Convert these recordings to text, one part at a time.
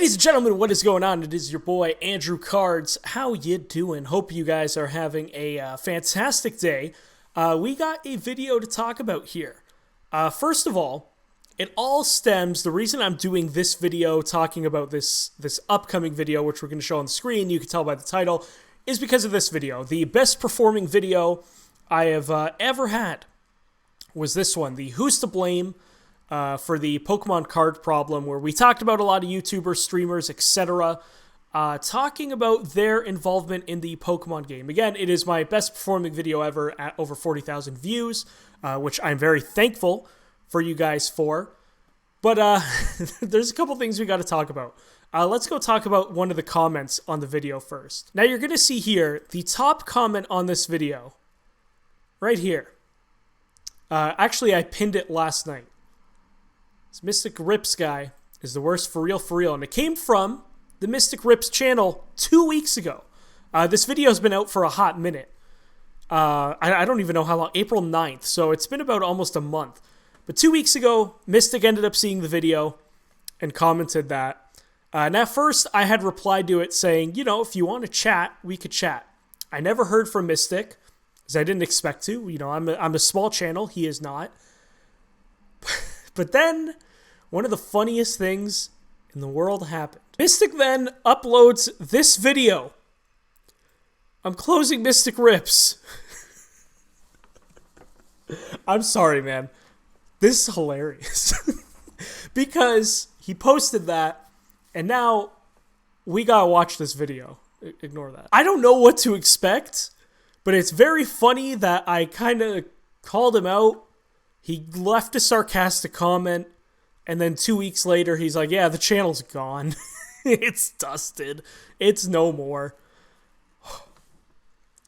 Ladies and gentlemen, what is going on? It is your boy, Andrew Cards. How you doing? Hope you guys are having a fantastic day. We got a video to talk about here. First of all, it all stems, the reason I'm doing this video, talking about this upcoming video, which we're going to show on the screen, you can tell by the title, is because of this video. The best performing video I have ever had was this one, the Who's to Blame for the Pokemon card problem, where we talked about a lot of YouTubers, streamers, etc., talking about their involvement in the Pokemon game. Again, it is my best performing video ever at over 40,000 views, which I'm very thankful for you guys for. But there's a couple things we got to talk about. Let's go talk about one of the comments on the video first. Now you're going to see here the top comment on this video, right here. Actually, I pinned it last night. This Mystic Rips guy is the worst for real, and it came from the Mystic Rips channel 2 weeks ago. This video has been out for a hot minute. I don't even know how long, April 9th, so it's been about almost a month. But 2 weeks ago, Mystic ended up seeing the video and commented that. And at first, I had replied to it saying, you know, if you want to chat, we could chat. I never heard from Mystic, because I didn't expect to. You know, I'm a small channel, he is not. But then, one of the funniest things in the world happened. Mystic then uploads this video. I'm closing Mystic Rips. I'm sorry, man. This is hilarious. Because he posted that, and now we gotta watch this video. Ignore that. I don't know what to expect, but it's very funny that I kind of called him out. He left a sarcastic comment, and then 2 weeks later, he's like, yeah, the channel's gone. It's dusted. It's no more.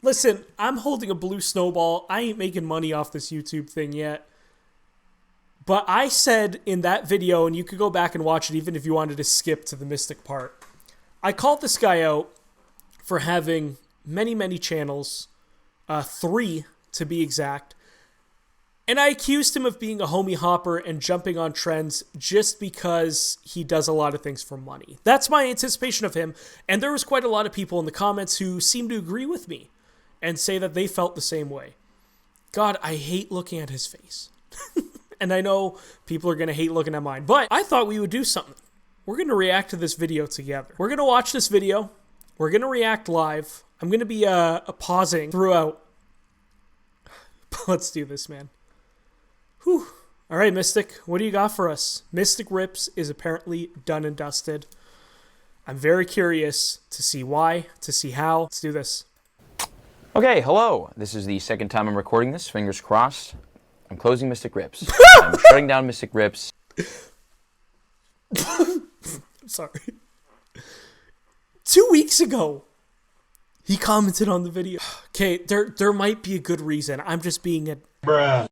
Listen, I'm holding a blue snowball. I ain't making money off this YouTube thing yet. But I said in that video, and you could go back and watch it even if you wanted to skip to the Mystic part, I called this guy out for having many, many channels, 3 to be exact, and I accused him of being a homie hopper and jumping on trends just because he does a lot of things for money. That's my anticipation of him, and there was quite a lot of people in the comments who seemed to agree with me and say that they felt the same way. God, I hate looking at his face. And I know people are going to hate looking at mine, but I thought we would do something. We're going to react to this video together. We're going to watch this video. We're going to react live. I'm going to be pausing throughout. Let's do this, man. Whew. All right, Mystic, what do you got for us? Mystic Rips is apparently done and dusted. I'm very curious to see why, to see how. Let's do this. Okay, hello. This is the second time I'm recording this. Fingers crossed. I'm closing Mystic Rips. I'm shutting down Mystic Rips. I'm sorry. 2 weeks ago, he commented on the video. Okay, there might be a good reason. I'm just being a... Bruh.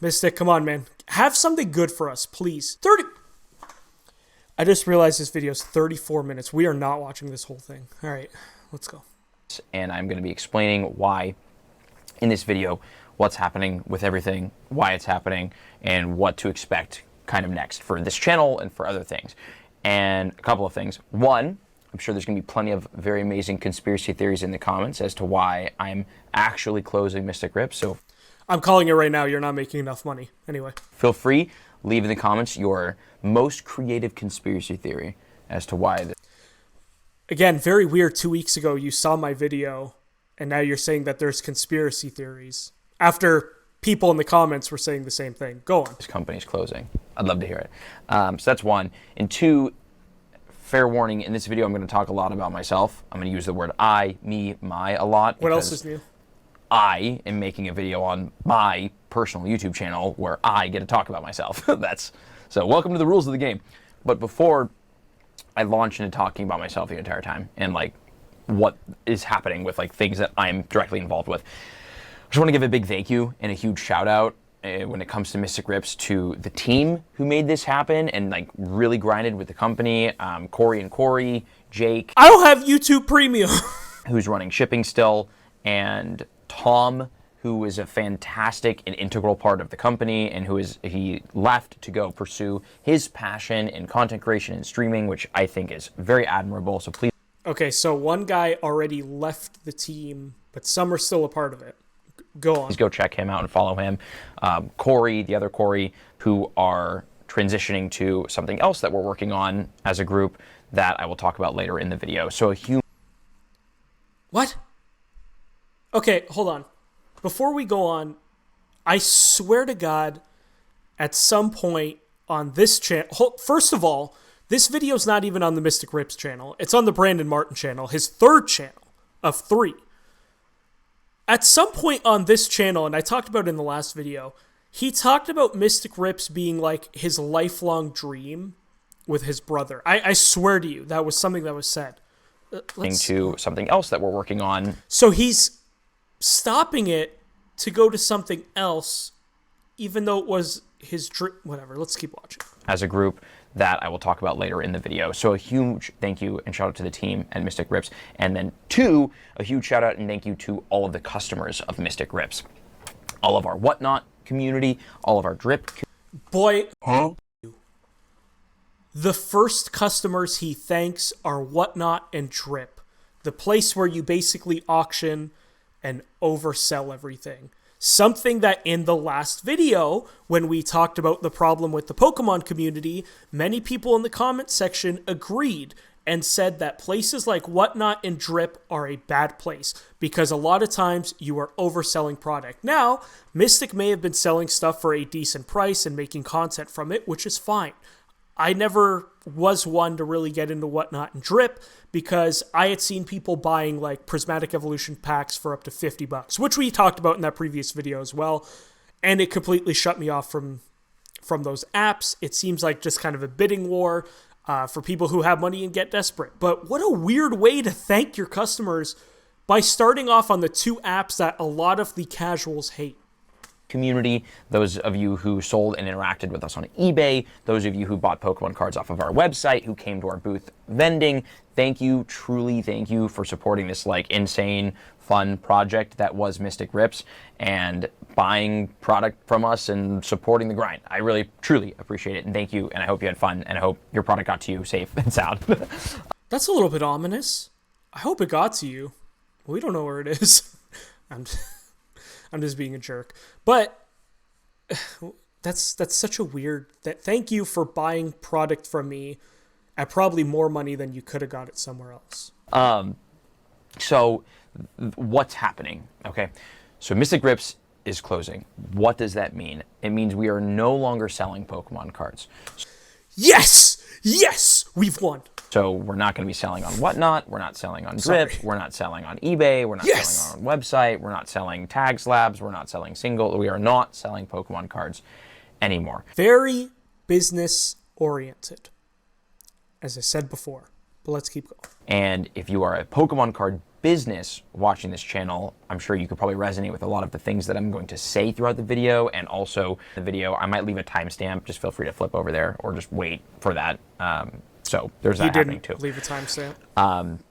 Mystic, come on, man. Have something good for us, please. 30... I just realized this video is 34 minutes. We are not watching this whole thing. All right, let's go. And I'm going to be explaining why in this video, what's happening with everything, why it's happening, and what to expect kind of next for this channel and for other things. And a couple of things. One, I'm sure there's going to be plenty of very amazing conspiracy theories in the comments as to why I'm actually closing Mystic Rips. So I'm calling it right now. You're not making enough money. Anyway. Feel free, leave in the comments your most creative conspiracy theory as to why this. Again, very weird. 2 weeks ago, you saw my video, and now you're saying that there's conspiracy theories. After people in the comments were saying the same thing. Go on. This company's closing. I'd love to hear it. So that's one. And two, fair warning, in this video I'm going to talk a lot about myself. I'm going to use the word I, me, my a lot. What else is new? I am making a video on my personal YouTube channel where I get to talk about myself. So welcome to the rules of the game. But before I launch into talking about myself the entire time and like what is happening with like things that I'm directly involved with, I just want to give a big thank you and a huge shout out when it comes to Mystic Rips to the team who made this happen and like really grinded with the company. Corey, Jake. I don't have YouTube Premium. Who's running shipping still, and Tom, who is a fantastic and integral part of the company, and he left to go pursue his passion in content creation and streaming, which I think is very admirable. So please. Okay, so one guy already left the team, but some are still a part of it. Go on. Please go check him out and follow him. Corey, the other Corey, who are transitioning to something else that we're working on as a group that I will talk about later in the video. So What? Okay, hold on. Before we go on, I swear to God, at some point on this channel, first of all, this video's not even on the Mystic Rips channel. It's on the Brandon Martin channel, his third channel of 3. At some point on this channel, and I talked about it in the last video, he talked about Mystic Rips being like his lifelong dream with his brother. I swear to you, that was something that was said. To something else that we're working on. So he's stopping it to go to something else, even though it was his dream. Whatever, let's keep watching. As a group that I will talk about later in the video. So a huge thank you and shout out to the team at Mystic Rips. And then 2, a huge shout out and thank you to all of the customers of Mystic Rips. All of our Whatnot community, all of our Drip. Boy, the first customers he thanks are Whatnot and Drip, the place where you basically auction and oversell everything. Something that in the last video, when we talked about the problem with the Pokemon community, many people in the comment section agreed and said that places like Whatnot and Drip are a bad place because a lot of times you are overselling product. Now, Mystic may have been selling stuff for a decent price and making content from it, which is fine. I never was one to really get into Whatnot and Drip because I had seen people buying like Prismatic Evolution packs for up to $50, which we talked about in that previous video as well. And it completely shut me off from those apps. It seems like just kind of a bidding war for people who have money and get desperate. But what a weird way to thank your customers by starting off on the 2 apps that a lot of the casuals hate. Community, those of you who sold and interacted with us on eBay, those of you who bought Pokemon cards off of our website, who came to our booth vending, thank you, truly thank you for supporting this like insane fun project that was Mystic Rips and buying product from us and supporting the grind. I really truly appreciate it and thank you, and I hope you had fun and I hope your product got to you safe and sound. That's a little bit ominous. I hope it got to you. We don't know where it is. I'm just being a jerk. But that's such a weird... Thank you for buying product from me at probably more money than you could have got it somewhere else. So what's happening? Okay. So Mystic Rips is closing. What does that mean? It means we are no longer selling Pokemon cards. Yes! Yes! We've won. So we're not going to be selling on Whatnot, we're not selling on Drip, we're not selling on eBay, we're not selling on our website, we're not selling Tag Slabs, we're not selling we are not selling Pokemon cards anymore. Very business oriented, as I said before, but let's keep going. And if you are a Pokemon card business watching this channel, I'm sure you could probably resonate with a lot of the things that I'm going to say throughout the video, and also the video, I might leave a timestamp, just feel free to flip over there or just wait for that. So there's that happening too. Leave a timestamp.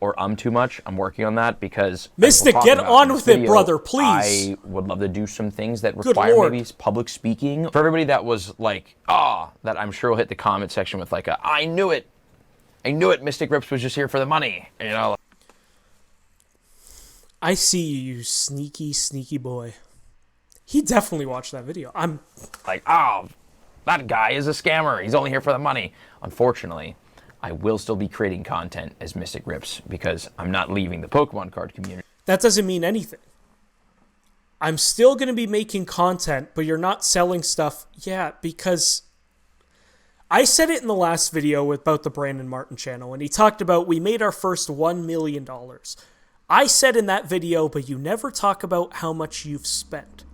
Or too much. I'm working on that because Mystic, get on with it, brother, please. I would love to do some things that require maybe public speaking. For everybody that was like, that I'm sure will hit the comment section with like I knew it. I knew it. Mystic Rips was just here for the money. You know. I see you sneaky, sneaky boy. He definitely watched that video. I'm like, that guy is a scammer. He's only here for the money. Unfortunately, I will still be creating content as Mystic Rips because I'm not leaving the Pokemon card community. That doesn't mean anything. I'm still going to be making content, but you're not selling stuff. Yeah, because I said it in the last video about the Brandon Martin channel, and he talked about we made our first $1 million. I said in that video, but you never talk about how much you've spent.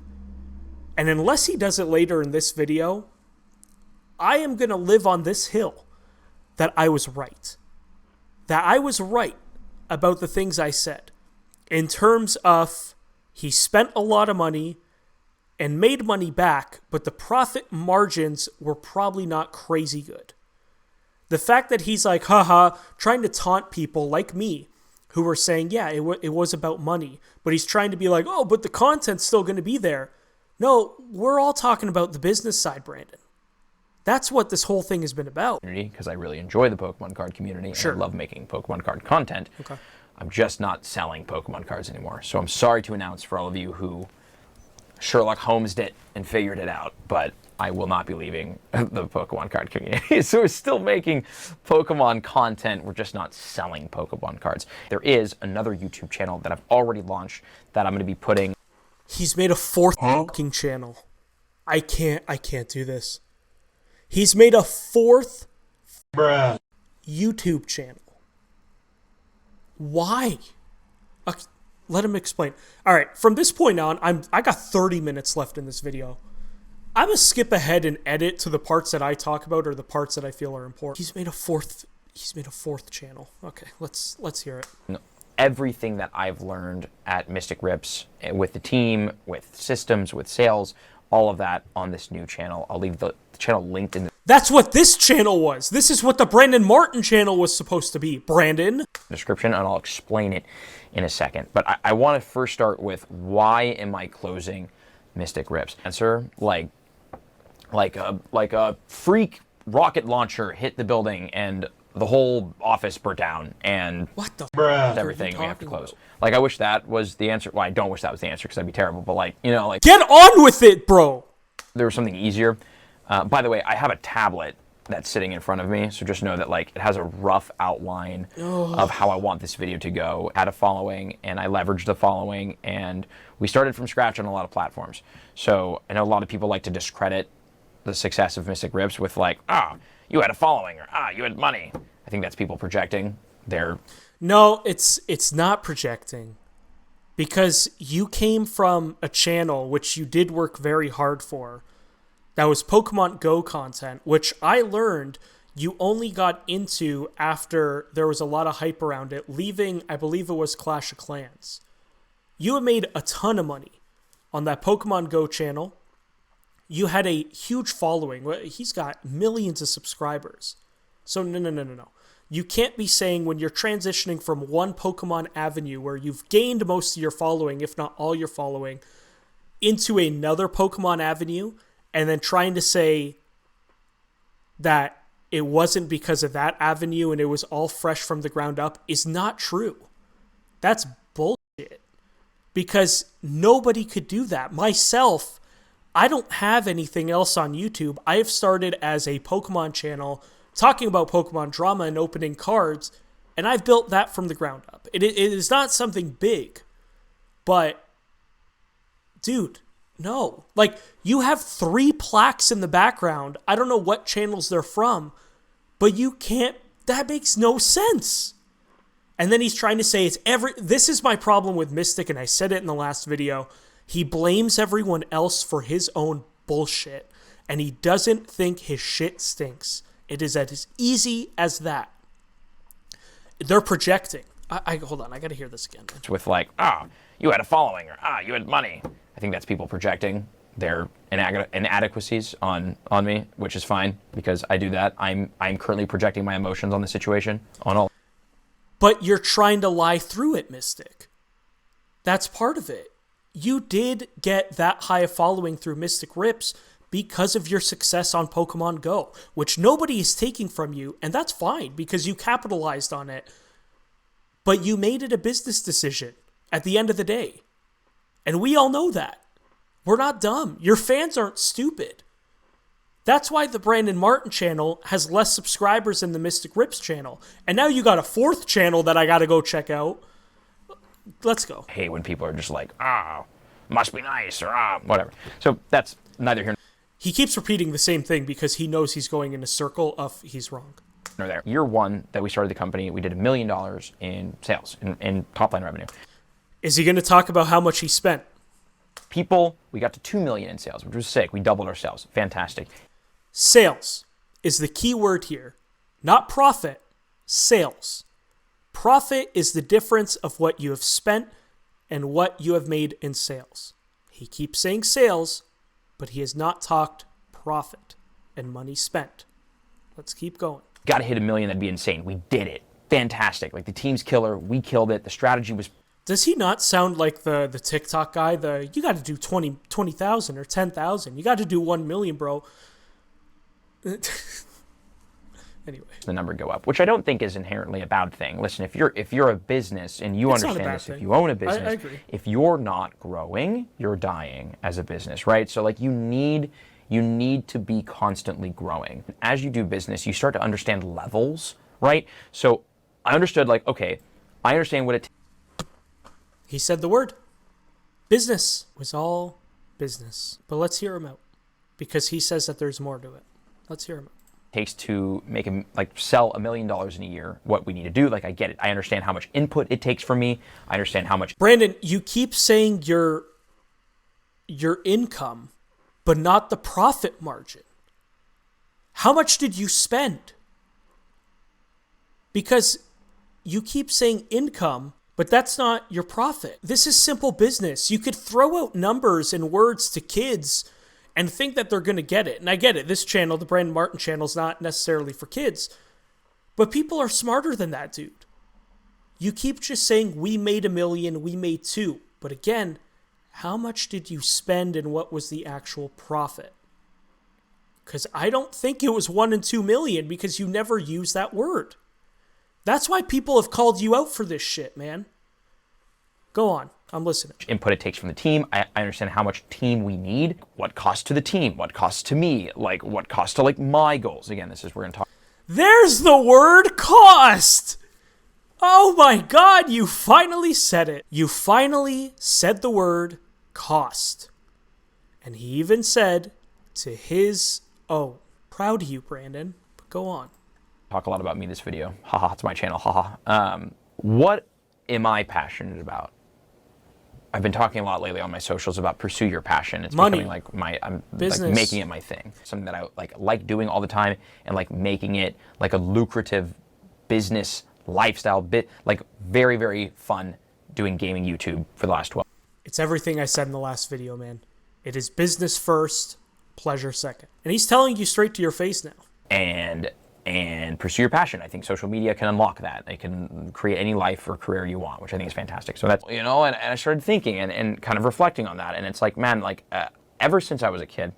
And unless he does it later in this video, I am going to live on this hill that I was right. That I was right about the things I said. In terms of he spent a lot of money and made money back, but the profit margins were probably not crazy good. The fact that he's like, haha, trying to taunt people like me who were saying, yeah, it was about money. But he's trying to be like, oh, but the content's still going to be there. No, we're all talking about the business side, Brandon. That's what this whole thing has been about. Because I really enjoy the Pokemon card community. Sure. And I love making Pokemon card content. Okay. I'm just not selling Pokemon cards anymore. So I'm sorry to announce for all of you who Sherlock Holmes'd it and figured it out, but I will not be leaving the Pokemon card community. So we're still making Pokemon content. We're just not selling Pokemon cards. There is another YouTube channel that I've already launched that I'm going to be putting. He's made a fourth fucking channel. I can't do this. He's made a fourth YouTube channel. Why? Let him explain. All right, from this point on, I got 30 minutes left in this video. I'm gonna skip ahead and edit to the parts that I talk about or the parts that I feel are important. He's made a fourth channel. Okay, let's hear it. No, everything that I've learned at Mystic Rips with the team, with systems, with sales, all of that on this new channel. I'll leave the channel linked in the That's what this channel was. This is what the Brandon Martin channel was supposed to be. Brandon. description, and I'll explain it in a second. But I want to first start with, why am I closing Mystic Rips? Answer, like a freak rocket launcher hit the building and the whole office burnt down and What the everything we have to close. Like, I wish that was the answer. Well, I don't wish that was the answer because that'd be terrible. But like, you know, like, Get on with it, bro. there was something easier. By the way, I have a tablet that's sitting in front of me, so just know that like it has a rough outline of how I want this video to go. I had a following, and I leveraged the following, and we started from scratch on a lot of platforms. So I know a lot of people like to discredit the success of Mystic Rips with like, you had a following, or you had money. I think that's people projecting. No, it's not projecting. Because you came from a channel which you did work very hard for. That was Pokemon Go content, which I learned you only got into after there was a lot of hype around it, leaving, I believe it was Clash of Clans. You have made a ton of money on that Pokemon Go channel. You had a huge following. He's got millions of subscribers. So no. You can't be saying when you're transitioning from one Pokemon avenue where you've gained most of your following, if not all your following, into another Pokemon avenue, and then trying to say that it wasn't because of that avenue and it was all fresh from the ground up is not true. That's bullshit. Because nobody could do that. Myself, I don't have anything else on YouTube. I have started as a Pokemon channel talking about Pokemon drama and opening cards, and I've built that from the ground up. It is not something big, but dude, no. Like, you have 3 plaques in the background. I don't know what channels they're from, but you can't, that makes no sense. And then he's trying to say this is my problem with Mystic, and I said it in the last video. He blames everyone else for his own bullshit, and he doesn't think his shit stinks. It is as easy as that. They're projecting. Hold on, I gotta hear this again. With like, you had a following, or you had money. I think that's people projecting their inadequacies on me, which is fine because I do that. I'm currently projecting my emotions on the situation on all. But you're trying to lie through it, Mystic. That's part of it. You did get that high a following through Mystic Rips because of your success on Pokemon Go, which nobody is taking from you, and that's fine because you capitalized on it. But you made it a business decision at the end of the day. And we all know that. We're not dumb. Your fans aren't stupid. That's why the Brandon Martin channel has less subscribers than the Mystic Rips channel. And now you got a 4th channel that I got to go check out. Let's go. Hey, when people are just like, must be nice, or whatever. So that's neither here He keeps repeating the same thing because he knows he's going in a circle of he's wrong. nor there. Year 1 that we started the company, we did $1 million in sales, in top-line revenue. Is he going to talk about how much he spent? We got to 2 million in sales, which was sick. We doubled our sales. Fantastic. Sales is the key word here. Not profit, sales. Profit is the difference of what you have spent and what you have made in sales. He keeps saying sales, but he has not talked profit and money spent. Let's keep going. Got to hit $1 million, that'd be insane. We did it. fantastic. Like the team's killer. We killed it. The strategy was Does he not sound like the TikTok guy? You got to do 20,000 or 10,000. You got to do 1 million, bro. Anyway, the number go up, which I don't think is inherently a bad thing. Listen, if you're a business and you understand this, if you own a business, I agree. if you're not growing, you're dying as a business, right? So like you need to be constantly growing. As you do business, you start to understand levels, right? So I understood like, okay, I understand what it He said the word. Business was all business. But let's hear him out. Because he says that there's more to it. Let's hear him out. takes to make him sell $1 million in a year, what we need to do. Like I get it. I understand how much input it takes from me. I understand how much. Brandon, you keep saying your income, but not the profit margin. How much did you spend? Because you keep saying income, but that's not your profit. This is simple business. You could throw out numbers and words to kids and think that they're going to get it. And I get it. This channel, the Brandon Martin channel, is not necessarily for kids. But people are smarter than that, dude. You keep just saying, we made $1 million, we made $2 million. But again, how much did you spend and what was the actual profit? Because I don't think it was 1 and 2 million because you never use that word. That's why people have called you out for this shit, man. Go on. I'm listening. Input it takes from the team. I understand how much team we need, what costs to the team, what costs to me, like what costs to like my goals. Again, this is we're going to talk. There's the word cost. Oh my God, you finally said it. You finally said the word cost. And he even said to his, oh, proud of you, Brandon. But go on. Talk a lot about me this video. Haha, it's my channel. Haha. What am I passionate about? I've been talking a lot lately on my socials about pursue your passion. It's Money. becoming like I'm business. like making it my thing. Something that I like doing all the time and like making it like a lucrative business lifestyle bit, like very, very fun doing gaming YouTube for the last 12. It's everything I said in the last video, man. It is business first, pleasure second. And he's telling you straight to your face now. And pursue your passion. I think social media can unlock that. They can create any life or career you want, which I think is fantastic. So that's, and I started thinking and kind of reflecting on that. And it's like, man, ever since I was a kid,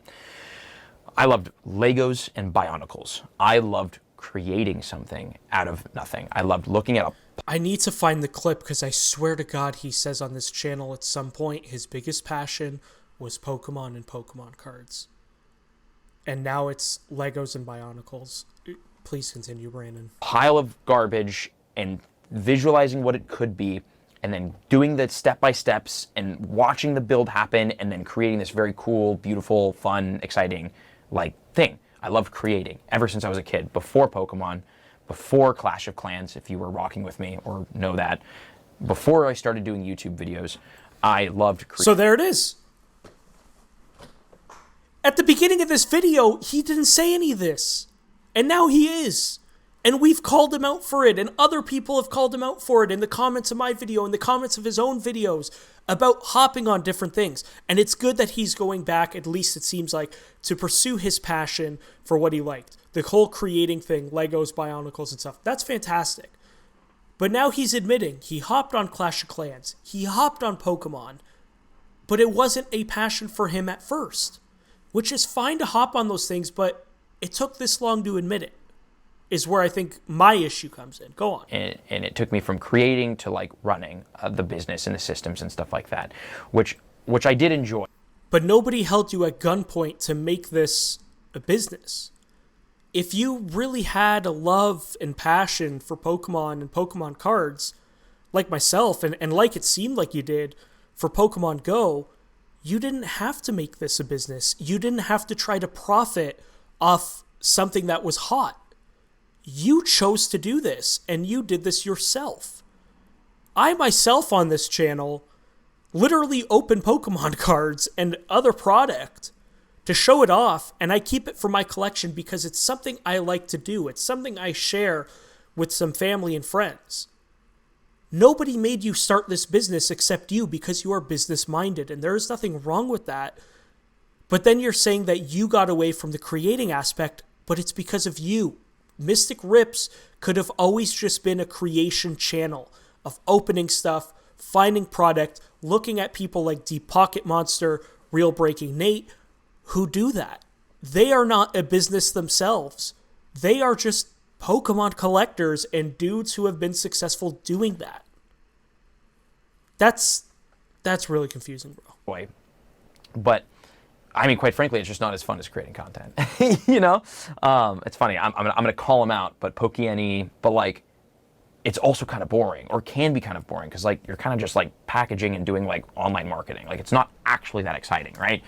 I loved Legos and Bionicles. I loved creating something out of nothing. I loved looking at I need to find the clip because I swear to God he says on this channel at some point his biggest passion was Pokemon and Pokemon cards. And now it's Legos and Bionicles. Please continue, Brandon. Pile of garbage and visualizing what it could be and then doing the step-by-steps and watching the build happen and then creating this very cool, beautiful, fun, exciting thing. I loved creating ever since I was a kid, before Pokemon, before Clash of Clans, if you were rocking with me or know that. Before I started doing YouTube videos, I loved creating. So there it is. At the beginning of this video, he didn't say any of this. And now he is. And we've called him out for it. And other people have called him out for it in the comments of my video, in the comments of his own videos, about hopping on different things. And it's good that he's going back, at least it seems like, to pursue his passion for what he liked. The whole creating thing, Legos, Bionicles, and stuff. That's fantastic. But now he's admitting he hopped on Clash of Clans. He hopped on Pokemon. But it wasn't a passion for him at first. Which is fine to hop on those things, but it took this long to admit it, is where I think my issue comes in. Go on. And it took me from creating to running the business and the systems and stuff like that, which I did enjoy. But nobody held you at gunpoint to make this a business. If you really had a love and passion for Pokemon and Pokemon cards, like myself, and like it seemed like you did for Pokemon Go, you didn't have to make this a business. You didn't have to try to profit off something that was hot. You chose to do this, and you did this yourself. I myself on this channel literally open Pokemon cards and other product to show it off, and I keep it for my collection because it's something I like to do. It's something I share with some family and friends. Nobody made you start this business except you because you are business-minded, and there is nothing wrong with that. But then you're saying that you got away from the creating aspect, but it's because of you. Mystic Rips could have always just been a creation channel of opening stuff, finding product, looking at people like Deep Pocket Monster, Real Breaking Nate, who do that. They are not a business themselves. They are just Pokemon collectors and dudes who have been successful doing that. That's really confusing, bro. Boy. But I mean, quite frankly, it's just not as fun as creating content. It's funny. I'm gonna call him out, but Pokiany, but like, it's also kind of boring, or can be kind of boring, because like you're kind of just like packaging and doing like online marketing. Like, it's not actually that exciting, right?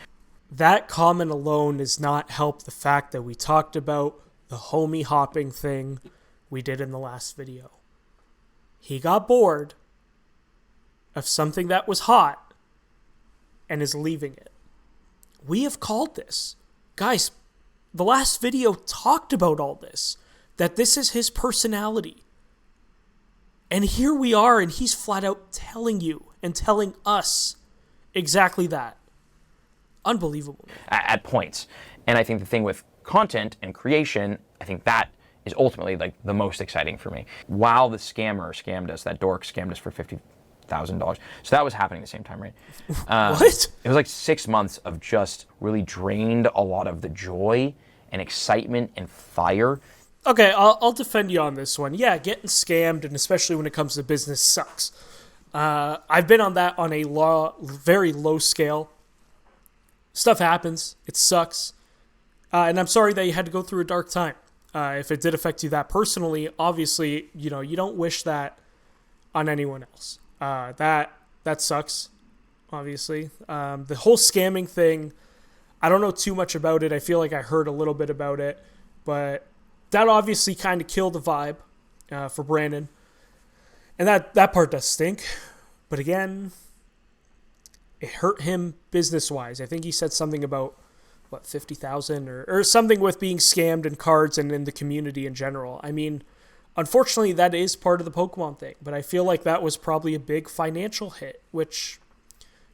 That comment alone does not help the fact that we talked about the homie hopping thing we did in the last video. He got bored of something that was hot and is leaving it. We have called this. Guys, the last video talked about all this, that this is his personality. And here we are, and he's flat out telling you and telling us exactly that. Unbelievable. At points. And I think the thing with content and creation, I think that is ultimately like the most exciting for me. While the scammer scammed us, that dork scammed us for $50,000. So that was happening at the same time, right? What? It was like 6 months of just really drained a lot of the joy and excitement and fire. Okay, I'll defend you on this one. Yeah, getting scammed, and especially when it comes to business, sucks. I've been on that on a very low scale. Stuff happens. It sucks. And I'm sorry that you had to go through a dark time. If it did affect you that personally, obviously, you don't wish that on anyone else. That sucks, obviously. The whole scamming thing, I don't know too much about it. I feel like I heard a little bit about it, but that obviously kind of killed the vibe for Brandon. And that part does stink. But again, it hurt him business-wise. I think he said something about, 50,000 or something with being scammed in cards and in the community in general. I mean, unfortunately, that is part of the Pokemon thing, but I feel like that was probably a big financial hit, which,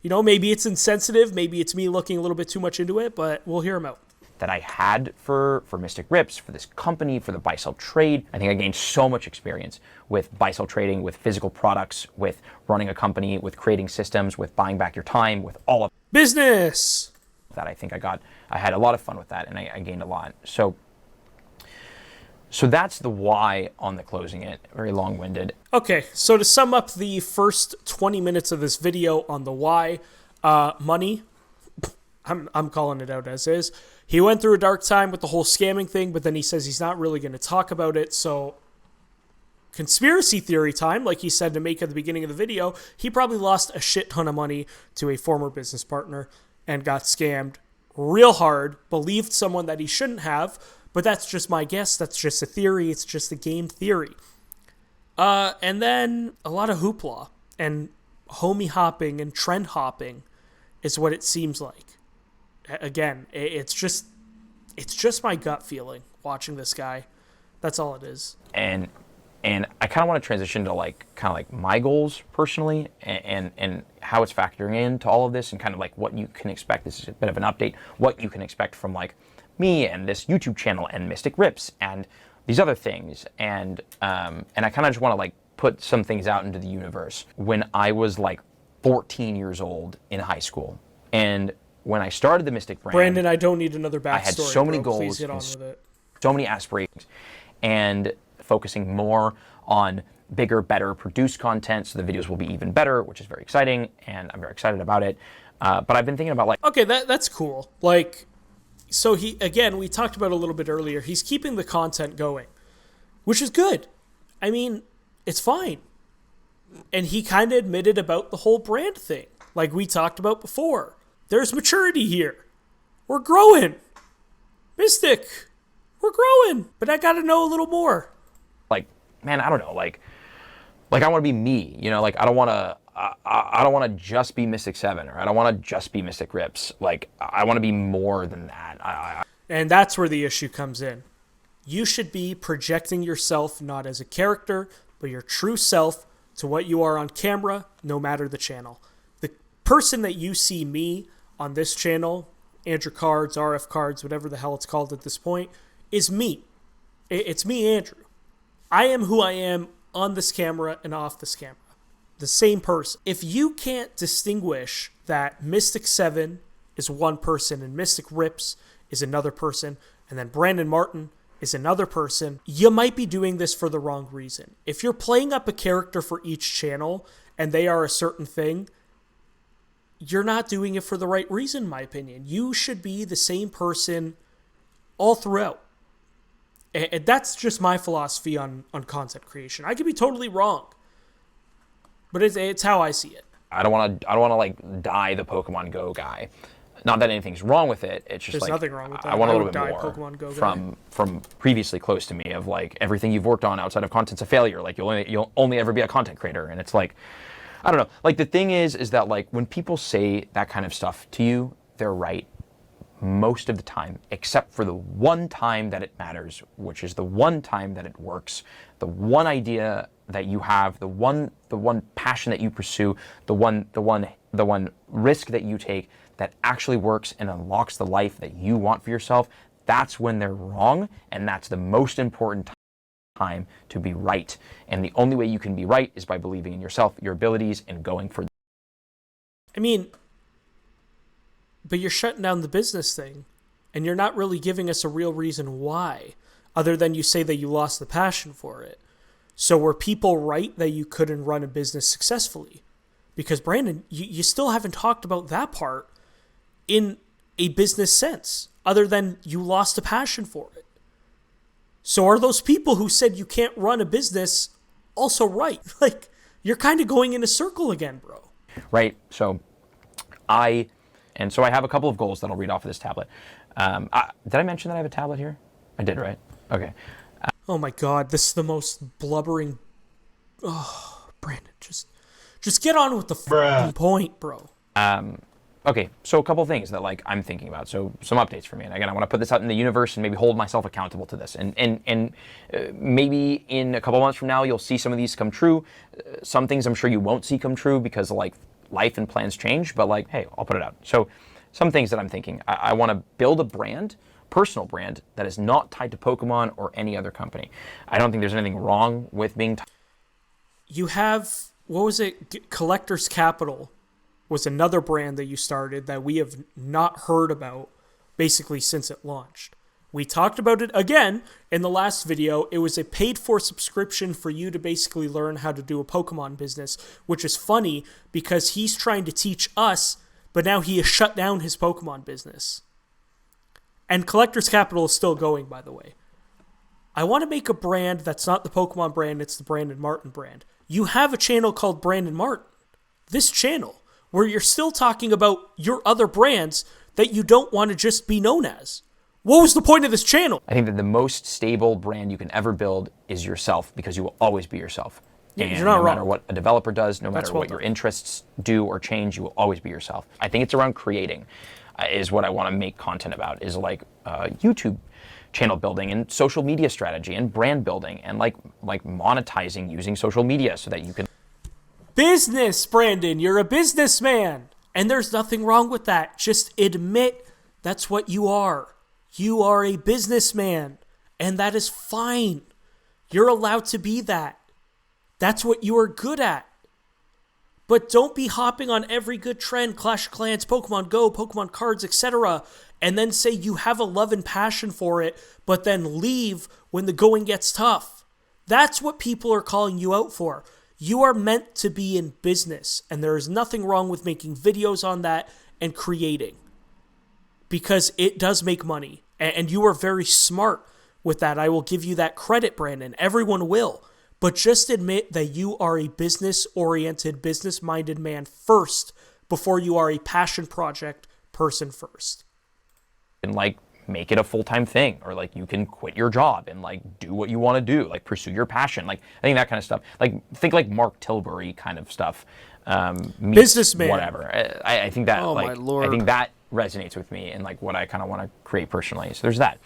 maybe it's insensitive, maybe it's me looking a little bit too much into it, but we'll hear him out. That I had for Mystic Rips, for this company, for the buy-sell trade. I think I gained so much experience with buy-sell trading, with physical products, with running a company, with creating systems, with buying back your time, with all of business that. I think I had a lot of fun with that, and I gained a lot. So that's the why on the closing it. Very long-winded. Okay, so to sum up the first 20 minutes of this video on the why, money, I'm calling it out as is. He went through a dark time with the whole scamming thing, but then he says he's not really going to talk about it. So conspiracy theory time, like he said to make at the beginning of the video, he probably lost a shit ton of money to a former business partner and got scammed real hard, believed someone that he shouldn't have, but that's just my guess. That's just a theory. It's just a game theory. And then a lot of hoopla and homie hopping and trend hopping is what it seems like. Again, it's just my gut feeling watching this guy. That's all it is. And I kind of want to transition to my goals personally and how it's factoring into all of this, and kind of like what you can expect. This is a bit of an update. What you can expect from like me and this YouTube channel and Mystic Rips and these other things. And I kind of just want to like put some things out into the universe. When I was like 14 years old in high school, and when I started the Mystic brand, Brandon, I don't need another backstory. I had so many goals, Please get on with it. So many aspirations, and focusing more on bigger, better produced content, so the videos will be even better, which is very exciting, and I'm very excited about it. But I've been thinking about like... Okay, that's cool. Like, so we talked about it a little bit earlier, he's keeping the content going, which is good. I mean, it's fine. And he kind of admitted about the whole brand thing, like we talked about before. There's maturity here. We're growing. Mystic, we're growing. But I got to know a little more. Like, man, I don't know. Like I want to be me. Like I don't want to just be Mystic 7, or I don't want to just be Mystic Rips. Like I want to be more than that. And that's where the issue comes in. You should be projecting yourself not as a character, but your true self to what you are on camera, no matter the channel. The person that you see me on this channel, Andrew Cards, RF Cards, whatever the hell it's called at this point, is me. It's me, Andrew. I am who I am on this camera and off this camera. The same person. If you can't distinguish that Mystic 7 is one person and Mystic Rips is another person, and then Brandon Martin is another person, you might be doing this for the wrong reason. If you're playing up a character for each channel and they are a certain thing, you're not doing it for the right reason, in my opinion. You should be the same person all throughout. And that's just my philosophy on content creation. I could be totally wrong, but it's how I see it. I don't want to like die the Pokemon Go guy. Not that anything's wrong with it. It's just There's like nothing wrong with that. I want a I little would bit die more Pokemon Go from previously close to me of like everything you've worked on outside of content's a failure. Like you'll only ever be a content creator, and it's like I don't know. Like the thing is that like when people say that kind of stuff to you, they're right most of the time, except for the one time that it matters, which is the one time that it works, the one idea that you have, the one passion that you pursue, the one risk that you take that actually works and unlocks the life that you want for yourself. That's when they're wrong, and that's the most important time to be right. And the only way you can be right is by believing in yourself, your abilities, and going for. I mean, but you're shutting down the business thing, and you're not really giving us a real reason why, other than you say that you lost the passion for it. So were people right that you couldn't run a business successfully? Because Brandon, you still haven't talked about that part in a business sense, other than you lost a passion for it. So are those people who said you can't run a business also right? Like, you're kind of going in a circle again, bro. Right. So I have a couple of goals that I'll read off of this tablet. Did I mention that I have a tablet here? I did, right? Okay. Oh my God, this is the most blubbering. Oh, Brandon, just get on with the fucking point, bro. Okay, so a couple of things that like I'm thinking about. So some updates for me, and again, I want to put this out in the universe and maybe hold myself accountable to this. And maybe in a couple of months from now, you'll see some of these come true. Some things I'm sure you won't see come true because like life and plans change. But like, hey, I'll put it out. So some things that I'm thinking. I want to build a brand, personal brand that is not tied to Pokemon or any other company. I don't think there's anything wrong with being. You have, what was it? Collector's Capital was another brand that you started that we have not heard about basically since it launched. We talked about it again in the last video. It was a paid for subscription for you to basically learn how to do a Pokemon business, which is funny because he's trying to teach us, but now he has shut down his Pokemon business. And Collector's Capital is still going, by the way. I want to make a brand that's not the Pokemon brand, it's the Brandon Martin brand. You have a channel called Brandon Martin. This channel, where you're still talking about your other brands that you don't want to just be known as. What was the point of this channel? I think that the most stable brand you can ever build is yourself, because you will always be yourself. Yeah, and you're not no wrong. matter what a developer does, no matter well what your done. interests do or change, you will always be yourself. I think it's around creating is what I want to make content about, is like YouTube channel building and social media strategy and brand building and like monetizing using social media so that you can. Business, Brandon. You're a businessman. And there's nothing wrong with that. Just admit that's what you are. You are a businessman. And that is fine. You're allowed to be that. That's what you are good at. But don't be hopping on every good trend, Clash of Clans, Pokemon Go, Pokemon cards, etc., and then say you have a love and passion for it, but then leave when the going gets tough. That's what people are calling you out for. You are meant to be in business, and there is nothing wrong with making videos on that and creating, because it does make money, and you are very smart with that. I will give you that credit, Brandon. Everyone will. But just admit that you are a business-oriented, business-minded man first before you are a passion project person first. And like make it a full-time thing, or like you can quit your job and like do what you want to do, like pursue your passion. Like I think that kind of stuff. Like think like Mark Tilbury kind of stuff. Businessman. Whatever. I think that Oh, like my Lord. I think that resonates with me and like what I kind of want to create personally. So there's that.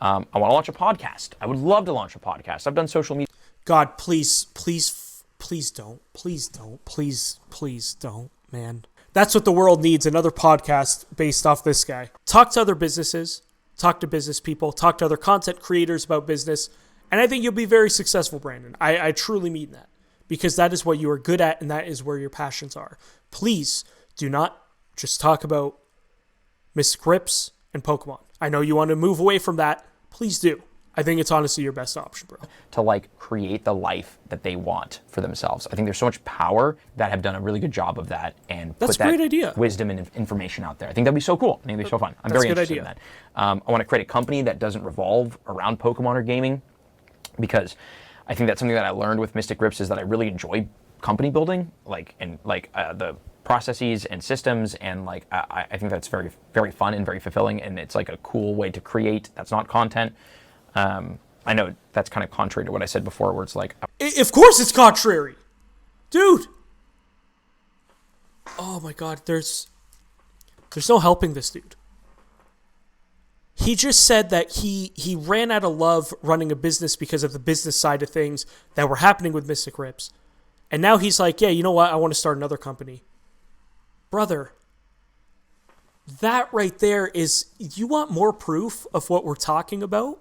I want to launch a podcast. I would love to launch a podcast. I've done social media. God, please don't. Please don't. Please don't, man. That's what the world needs, another podcast based off this guy. Talk to other businesses, talk to business people, talk to other content creators about business, And I think you'll be very successful, Brandon. I truly mean that. Because that is what you are good at and that is where your passions are. Please do not just talk about Mystic Rips and Pokemon. I know you want to move away from that. Please do. I think it's honestly your best option, bro. To like create the life that they want for themselves. I think there's so much power that have done a really good job of that and That's put a great that idea. wisdom and information out there. I think that'd be so cool. I think it'd be so fun. I'm That's very a good interested in that. I want to create a company that doesn't revolve around Pokemon or gaming, because I think that's something that I learned with Mystic Rips is that I really enjoy company building, the processes and systems, and I think that's very, very fun and very fulfilling, and it's like a cool way to create that's not content. I know that's kind of contrary to what I said before, where it's like... Of course it's contrary. Dude. Oh my God, there's no helping this dude. He just said that he ran out of love running a business because of the business side of things that were happening with Mystic Rips. And now he's like, yeah, you know what? I want to start another company. Brother, that right there is... You want more proof of what we're talking about?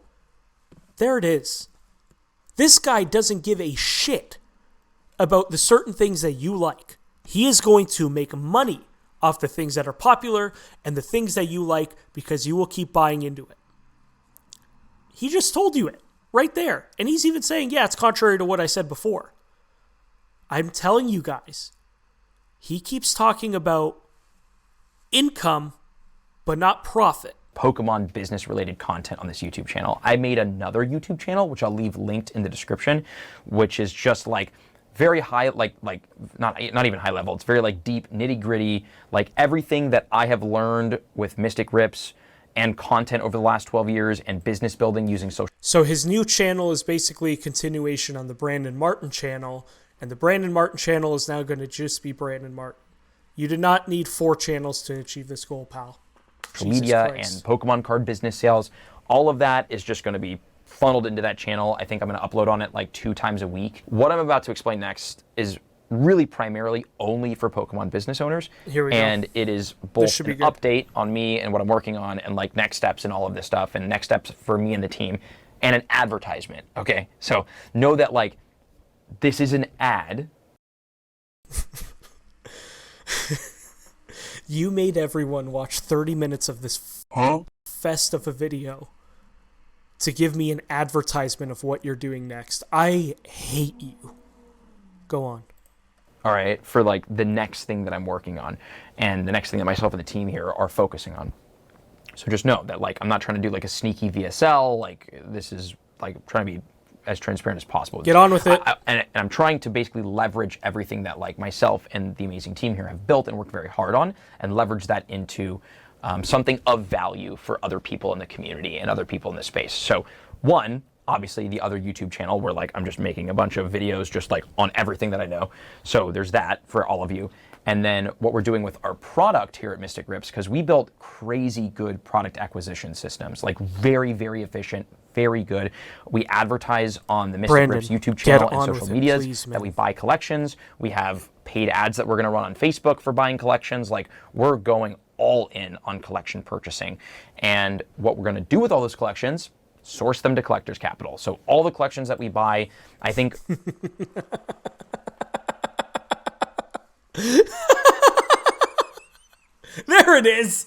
There it is. This guy doesn't give a shit about the certain things that you like. He is going to make money off the things that are popular and the things that you like because you will keep buying into it. He just told you it right there. And he's even saying, yeah, it's contrary to what I said before. I'm telling you guys, he keeps talking about income, but not profit. Pokemon business related content on this YouTube channel. I made another YouTube channel, which I'll leave linked in the description, which is just like very high, not even high level. It's very like deep, nitty gritty, like everything that I have learned with Mystic Rips and content over the last 12 years and business building using social. So his new channel is basically a continuation on the Brandon Martin channel, and the Brandon Martin channel is now going to just be Brandon Martin. You did not need 4 channels to achieve this goal, pal. Media and Pokemon card business sales, all of that is just going to be funneled into that channel. I think I'm going to upload on it like 2 times a week. What I'm about to explain next is really primarily only for Pokemon business owners. Here we go. And it is both an update on me and what I'm working on and like next steps and all of this stuff and next steps for me and the team and an advertisement. Okay. So know that like this is an ad. You made everyone watch 30 minutes of this fest of a video to give me an advertisement of what you're doing next. I hate you. Go on. All right, for like the next thing that I'm working on and the next thing that myself and the team here are focusing on. So just know that like I'm not trying to do like a sneaky VSL. Like this is like trying to be as transparent as possible. Get on with it. And I'm trying to basically leverage everything that like myself and the amazing team here have built and worked very hard on and leverage that into something of value for other people in the community and other people in the space. So one, obviously the other YouTube channel where like I'm just making a bunch of videos just like on everything that I know. So there's that for all of you. And then what we're doing with our product here at Mystic Rips, because we built crazy good product acquisition systems, like very, very efficient, very good. We advertise on the Mystic Rips YouTube channel and social medias that we buy collections. We have paid ads that we're going to run on Facebook for buying collections. Like we're going all in on collection purchasing. And what we're going to do with all those collections, source them to Collectors Capital. So all the collections that we buy, I think... There it is.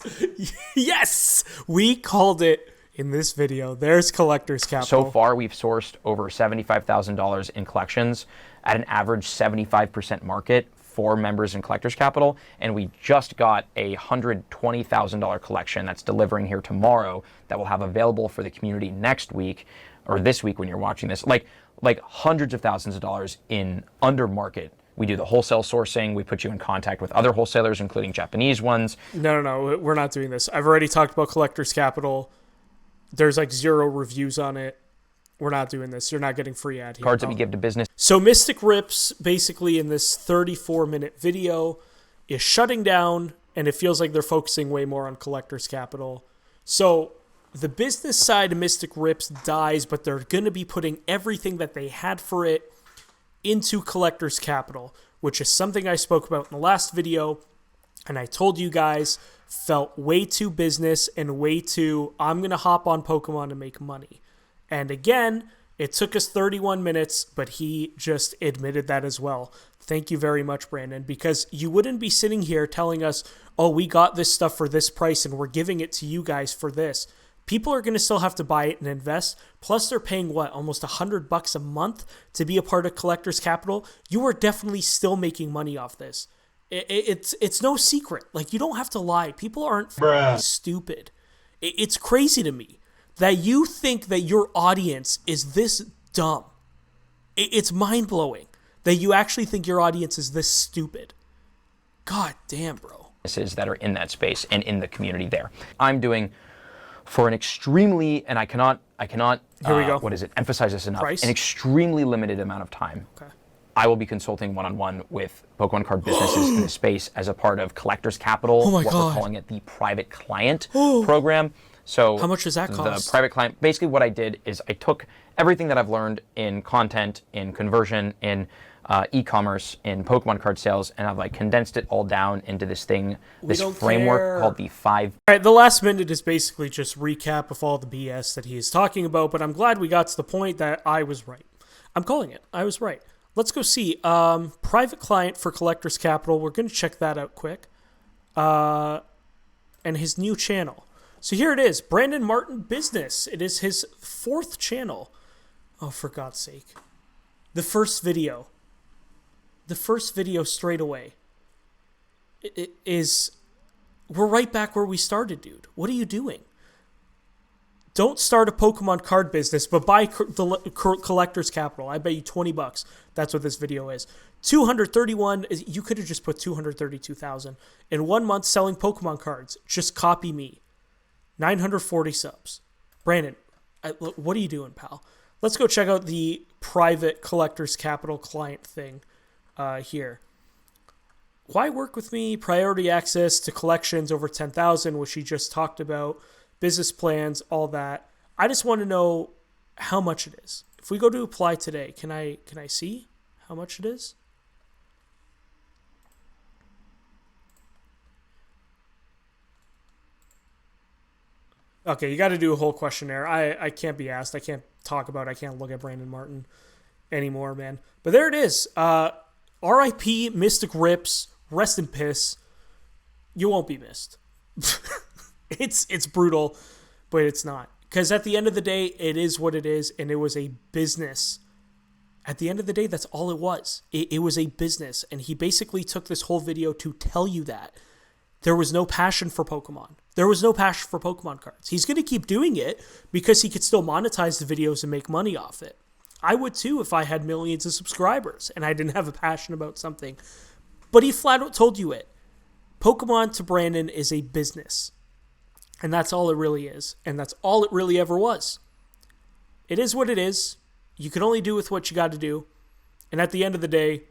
Yes, we called it in this video. There's Collectors Capital. So far, we've sourced over $75,000 in collections at an average 75% market for members in Collectors Capital, and we just got a $120,000 collection that's delivering here tomorrow that we'll have available for the community next week or this week when you're watching this. Like hundreds of thousands of dollars in under market. We do the wholesale sourcing. We put you in contact with other wholesalers, including Japanese ones. No, we're not doing this. I've already talked about Collectors Capital. There's like 0 reviews on it. We're not doing this. You're not getting free ad here. Cards that we give to business. So Mystic Rips, basically in this 34-minute video, is shutting down, and it feels like they're focusing way more on Collectors Capital. So the business side of Mystic Rips dies, but they're going to be putting everything that they had for it into Collectors Capital, which is something I spoke about in the last video, and I told you guys felt way too business and way too, I'm going to hop on Pokemon and make money. And again, It took us 31 minutes, but he just admitted that as well. Thank you very much, Brandon, because you wouldn't be sitting here telling us, oh, we got this stuff for this price and we're giving it to you guys for this. People are going to still have to buy it and invest. Plus, they're paying what, almost $100 a month to be a part of Collector's Capital. You are definitely still making money off this. It's no secret. Like, you don't have to lie. People aren't stupid. It's crazy to me that you think that your audience is this dumb. It's mind-blowing that you actually think your audience is this stupid. God damn, bro. That are in that space and in the community there. I'm doing for an extremely, and I cannot Here we go. emphasize this enough, Price? an extremely limited amount of time. Okay. I will be consulting one-on-one with Pokemon card businesses in the space as a part of Collector's Capital, my what God. we're calling it the private client program. So How much does that cost? The private client, basically what I did is I took everything that I've learned in content, in conversion, in e-commerce, in Pokemon card sales, and I've like condensed it all down into this thing, this framework called the 5. All right, the last minute is basically just recap of all the BS that he is talking about, but I'm glad we got to the point that I was right. I'm calling it. I was right. Let's go see. Private client for Collector's Capital. We're going to check that out quick. And his new channel. So here it is. Brandon Martin Business. It is his 4th channel. Oh, for God's sake. The first video. The first video straight away. It is... We're right back where we started, dude. What are you doing? Don't start a Pokemon card business, but buy Collector's Capital. I bet you $20. That's what this video is. 231. You could have just put 232,000 in 1 month selling Pokemon cards. Just copy me. 940 subs. Brandon, what are you doing, pal? Let's go check out the private Collector's Capital client thing here. Why work with me? Priority access to collections over 10,000, which he just talked about. Business plans, all that. I just want to know how much it is. If we go to apply today, can I see how much it is? Okay, you got to do a whole questionnaire. I can't be asked. I can't talk about it. I can't look at Brandon Martin anymore, man. But there it is. R.I.P. Mystic Rips. Rest in piss. You won't be missed. It's brutal, but it's not. Because at the end of the day, it is what it is, and it was a business. At the end of the day, that's all it was. It was a business, and he basically took this whole video to tell you that. There was no passion for Pokemon. There was no passion for Pokemon cards. He's going to keep doing it because he could still monetize the videos and make money off it. I would too if I had millions of subscribers and I didn't have a passion about something. But he flat out told you it. Pokemon to Brandon is a business. And that's all it really is. And that's all it really ever was. It is what it is. You can only do with what you got to do. And at the end of the day,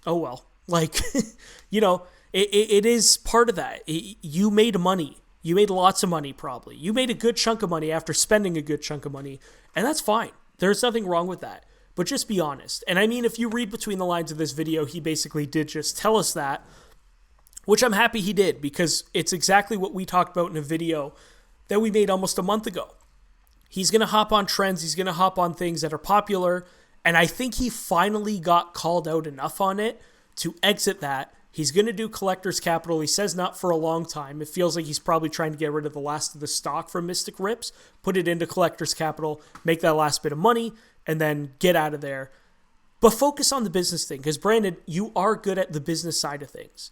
oh well. Like, you know, it is part of that. You made money. You made lots of money, probably. You made a good chunk of money after spending a good chunk of money. And that's fine. There's nothing wrong with that. But just be honest. And I mean, if you read between the lines of this video, he basically did just tell us that. Which I'm happy he did, because it's exactly what we talked about in a video that we made almost a month ago. He's going to hop on trends. He's going to hop on things that are popular. And I think he finally got called out enough on it to exit that. He's going to do Collector's Capital. He says not for a long time. It feels like he's probably trying to get rid of the last of the stock from Mystic Rips, put it into Collector's Capital, make that last bit of money, and then get out of there. But focus on the business thing, because Brandon, you are good at the business side of things.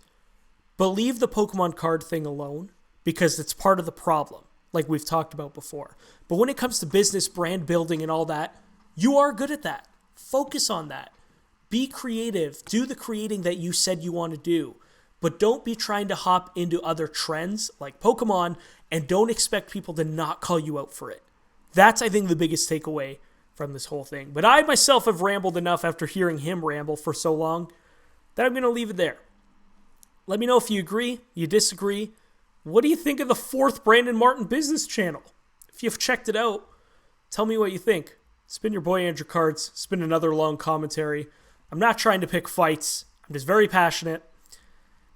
But leave the Pokemon card thing alone, because it's part of the problem, like we've talked about before. But when it comes to business, brand building, and all that, you are good at that. Focus on that. Be creative. Do the creating that you said you want to do. But don't be trying to hop into other trends like Pokemon, and don't expect people to not call you out for it. That's, I think, the biggest takeaway from this whole thing. But I myself have rambled enough after hearing him ramble for so long that I'm going to leave it there. Let me know if you agree, you disagree. What do you think of the 4th Brandon Martin business channel? If you've checked it out, tell me what you think. It's been your boy Andrew Cards. It's been another long commentary. I'm not trying to pick fights. I'm just very passionate.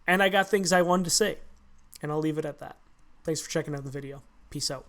And I got things I wanted to say. And I'll leave it at that. Thanks for checking out the video. Peace out.